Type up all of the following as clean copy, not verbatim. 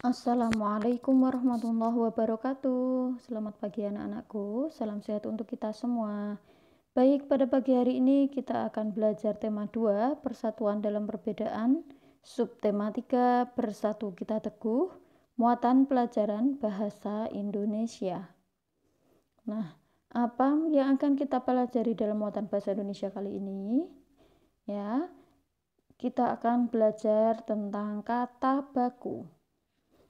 Assalamualaikum warahmatullahi wabarakatuh. Selamat pagi anak-anakku, salam sehat untuk kita semua. Baik, pada pagi hari ini kita akan belajar tema 2, persatuan dalam perbedaan, subtema 3, bersatu kita teguh, muatan pelajaran bahasa Indonesia. Nah, apa yang akan kita pelajari dalam muatan bahasa Indonesia kali ini? Ya, kita akan belajar tentang kata baku.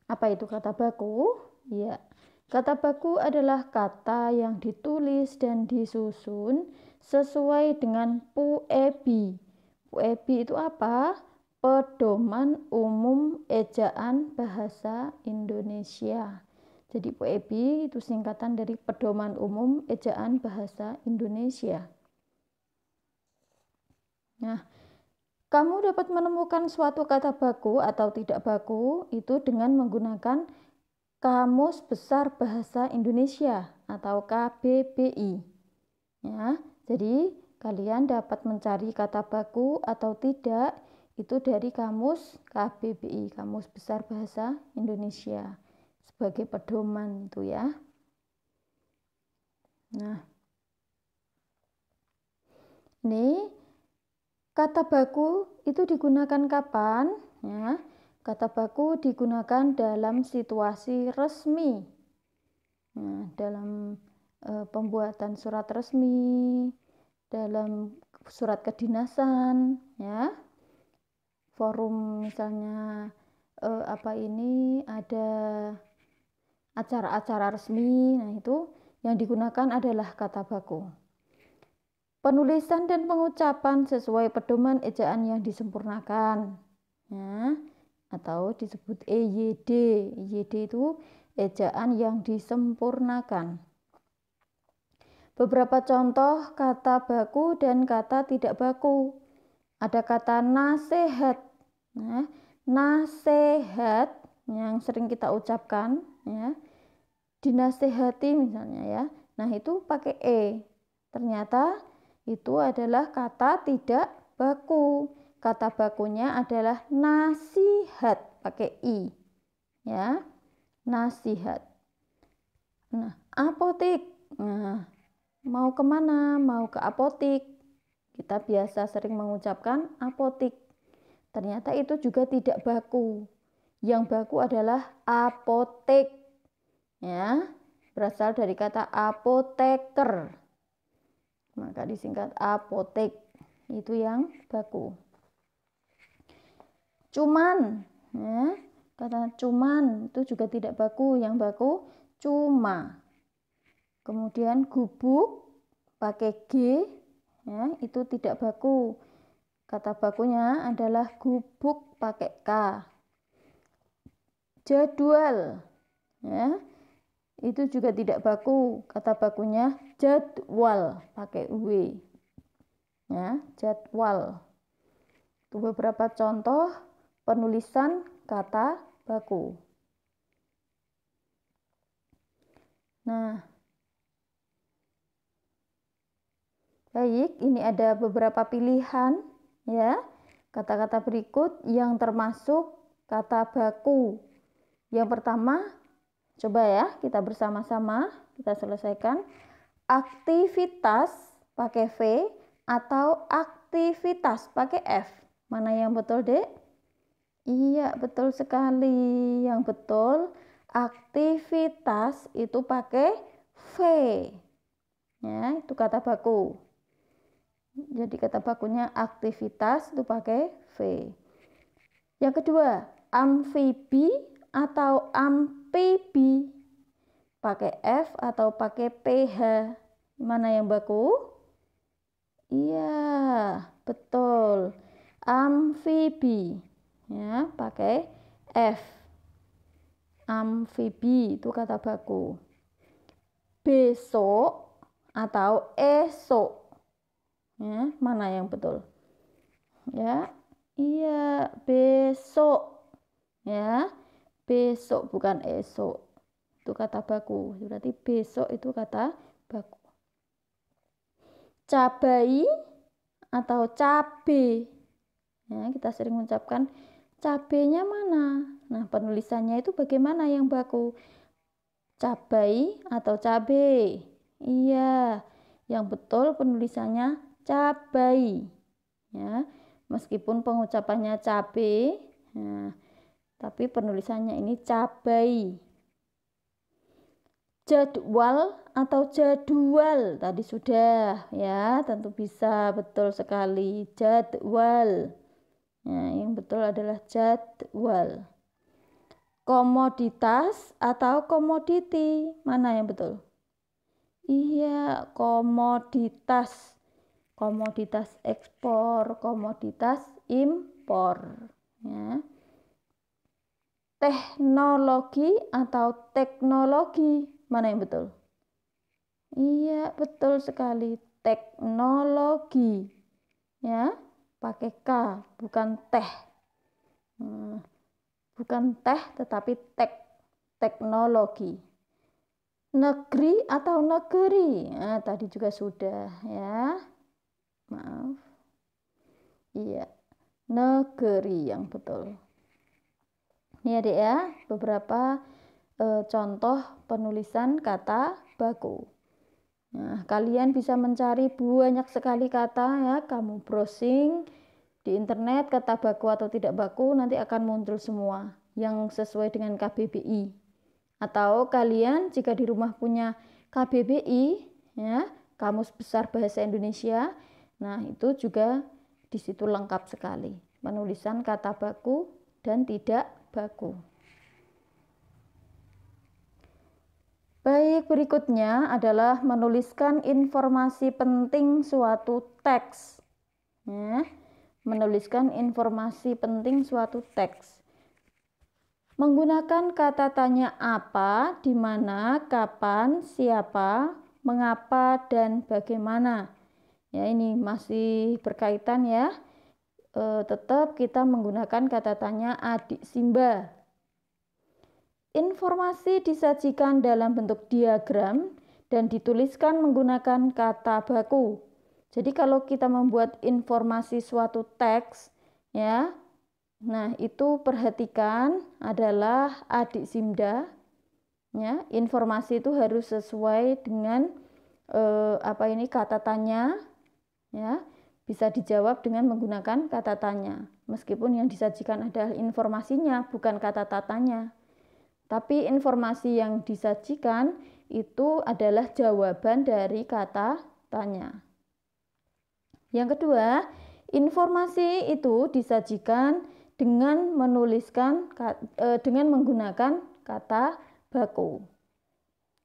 Apa itu kata baku? Ya, kata baku adalah kata yang ditulis dan disusun sesuai dengan PUEBI. PUEBI itu apa? Pedoman Umum Ejaan Bahasa Indonesia. Jadi PUEBI itu singkatan dari Pedoman Umum Ejaan Bahasa Indonesia. Nah, kamu dapat menemukan suatu kata baku atau tidak baku itu dengan menggunakan Kamus Besar Bahasa Indonesia atau KBBI. Ya, jadi kalian dapat mencari kata baku atau tidak itu dari kamus KBBI, Kamus Besar Bahasa Indonesia, sebagai pedoman itu ya. Nah, ini kata baku itu digunakan kapan? Ya, kata baku digunakan dalam situasi resmi. Nah, dalam pembuatan surat resmi, dalam surat kedinasan, ya. Forum misalnya ada acara-acara resmi. Nah, itu yang digunakan adalah kata baku. Penulisan dan pengucapan sesuai pedoman ejaan yang disempurnakan, ya, atau disebut EYD. EYD itu ejaan yang disempurnakan. Beberapa contoh kata baku dan kata tidak baku. Ada kata nasihat. Nah, nasihat yang sering kita ucapkan, ya. Dinasehati misalnya ya. Nah, itu pakai E. Ternyata itu adalah kata tidak baku. Kata bakunya adalah nasihat, pakai I. Ya, nasihat. Nah, apotik. Nah, mau kemana? Mau ke apotik. Kita biasa sering mengucapkan apotik. Ternyata itu juga tidak baku. Yang baku adalah apotek. Ya, berasal dari kata apoteker. Maka disingkat apotek. Itu yang baku. Cuman, ya, kata cuman itu juga tidak baku. Yang baku cuma. Kemudian gubuk pakai G, ya, itu tidak baku. Kata bakunya adalah gubuk pakai K. Jadwal, ya, itu juga tidak baku. Kata bakunya jadwal pakai W. Ya, jadwal. Itu beberapa contoh penulisan kata baku. Nah, baik, ini ada beberapa pilihan, ya, kata-kata berikut yang termasuk kata baku. Yang pertama, coba ya, kita bersama-sama kita selesaikan. Aktivitas pakai V atau aktivitas pakai F. Mana yang betul, Dek? Iya, betul sekali. Yang betul, aktivitas itu pakai V. Ya, itu kata baku. Jadi kata bakunya aktivitas itu pakai V. Yang kedua, amfibi atau amfibi pakai F atau pakai PH. Mana yang baku? Iya, betul. Amfibi. Ya, pakai F. Amfibi itu kata baku. Besok atau esok. Ya, mana yang betul? Ya, iya, besok. Ya, besok bukan esok. Itu kata baku. Berarti besok itu kata baku. Cabai atau cabe. Ya, kita sering mengucapkan cabenya mana? Nah, penulisannya itu bagaimana yang baku? Cabai atau cabe? Iya, yang betul penulisannya cabai. Ya, meskipun pengucapannya cabe, nah, tapi penulisannya ini cabai. Jadwal atau jadwal tadi sudah ya, tentu bisa, betul sekali, jadwal. Nah, yang betul adalah jadwal. Komoditas atau komoditi, mana yang betul? Iya, komoditas. Komoditas ekspor, komoditas impor. Ya. Teknologi atau teknologi, mana yang betul? Iya, betul sekali, teknologi. Ya, pakai K, bukan teh. Bukan teh, tetapi teknologi. Negeri atau negeri, nah, tadi juga sudah ya. Maaf. Iya, negeri yang betul. Ini adik ya, beberapa contoh penulisan kata baku. Nah, kalian bisa mencari banyak sekali kata ya, kamu browsing di internet kata baku atau tidak baku, nanti akan muncul semua yang sesuai dengan KBBI. Atau kalian jika di rumah punya KBBI ya, Kamus Besar Bahasa Indonesia, nah itu juga di situ lengkap sekali penulisan kata baku dan tidak baku. Baik, berikutnya adalah menuliskan informasi penting suatu teks. Ya, menuliskan informasi penting suatu teks. Menggunakan kata tanya apa, di mana, kapan, siapa, mengapa, dan bagaimana. Ya, ini masih berkaitan ya. Tetap kita menggunakan kata tanya adik Simba. Informasi disajikan dalam bentuk diagram dan dituliskan menggunakan kata baku. Jadi kalau kita membuat informasi suatu teks ya, nah itu perhatikan adalah adik Simda ya, informasi itu harus sesuai dengan kata tanya ya, bisa dijawab dengan menggunakan kata tanya meskipun yang disajikan adalah informasinya bukan kata tatanya. Tapi informasi yang disajikan itu adalah jawaban dari kata tanya. Yang kedua, informasi itu disajikan dengan dengan menggunakan kata baku.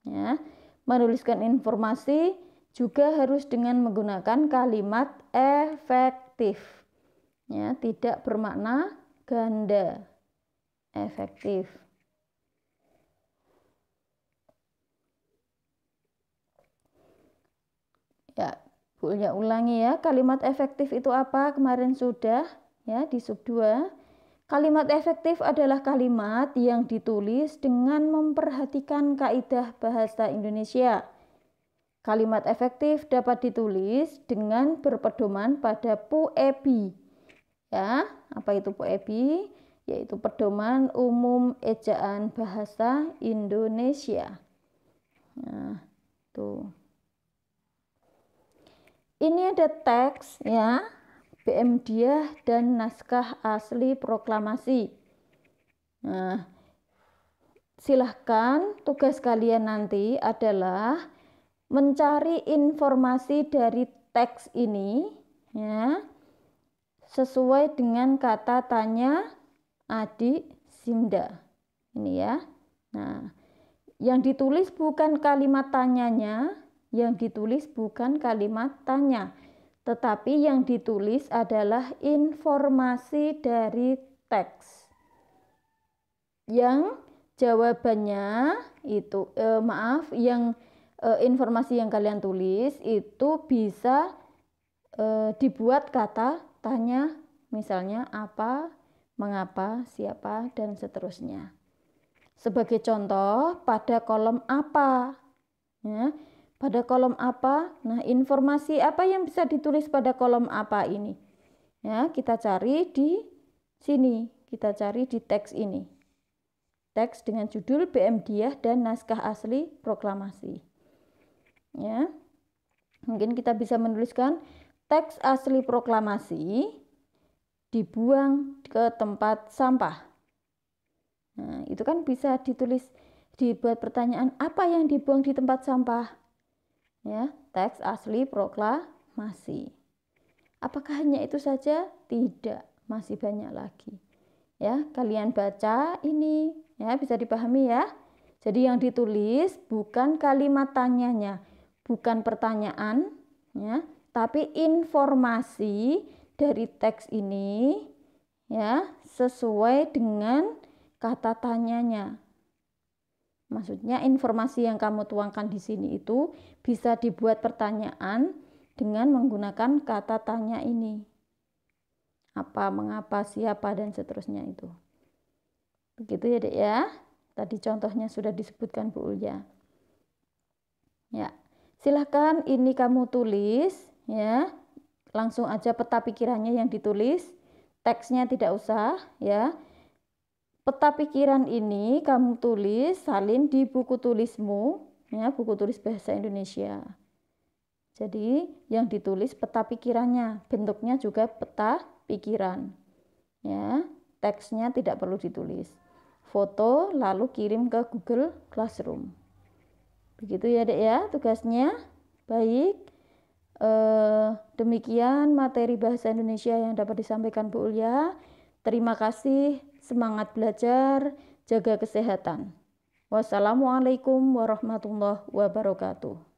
Ya, menuliskan informasi juga harus dengan menggunakan kalimat efektif. Ya, tidak bermakna ganda. Efektif. Ya, Bunya ulangi ya, kalimat efektif itu apa? Kemarin sudah ya di sub 2. Kalimat efektif adalah kalimat yang ditulis dengan memperhatikan kaidah bahasa Indonesia. Kalimat efektif dapat ditulis dengan berpedoman pada PUEBI. Ya, apa itu PUEBI? Yaitu pedoman umum ejaan bahasa Indonesia. Nah, tuh. Ini ada teks ya, BM-Diah dan naskah asli proklamasi. Nah, silahkan tugas kalian nanti adalah mencari informasi dari teks ini ya, sesuai dengan kata tanya adik Simda. Ini ya. Nah, yang ditulis bukan kalimat tanyanya, yang ditulis bukan kalimat tanya, tetapi yang ditulis adalah informasi dari teks. Yang jawabannya itu, informasi yang kalian tulis itu bisa dibuat kata tanya, misalnya apa, mengapa, siapa, dan seterusnya. Sebagai contoh, pada kolom apa, ya, pada kolom apa, nah informasi apa yang bisa ditulis pada kolom apa ini? Ya, kita cari di sini, kita cari di teks ini. teks dengan judul BM-Diah dan naskah asli proklamasi. Ya. Mungkin kita bisa menuliskan teks asli proklamasi dibuang ke tempat sampah. Nah, itu kan bisa ditulis, dibuat pertanyaan, apa yang dibuang di tempat sampah? Ya, teks asli proklamasi. Apakah hanya itu saja? Tidak, masih banyak lagi. Ya, kalian baca ini, ya, bisa dipahami ya. Jadi yang ditulis bukan kalimat tanyanya, bukan pertanyaan, ya, tapi informasi dari teks ini, ya, sesuai dengan kata tanyanya. Maksudnya informasi yang kamu tuangkan di sini itu bisa dibuat pertanyaan dengan menggunakan kata tanya ini. Apa, mengapa, siapa, dan seterusnya itu. Begitu ya Dek ya. Tadi contohnya sudah disebutkan Bu Ulya. Ya, silahkan ini kamu tulis ya. Langsung aja peta pikirannya yang ditulis. Teksnya tidak usah ya. Peta pikiran ini kamu tulis, salin di buku tulismu, ya, buku tulis bahasa Indonesia. Jadi yang ditulis peta pikirannya, bentuknya juga peta pikiran. Ya, teksnya tidak perlu ditulis. Foto lalu kirim ke Google Classroom. Begitu ya Dek ya tugasnya. Baik. Demikian materi bahasa Indonesia yang dapat disampaikan Bu Ulya. Terima kasih, semangat belajar, jaga kesehatan. Wassalamualaikum warahmatullahi wabarakatuh.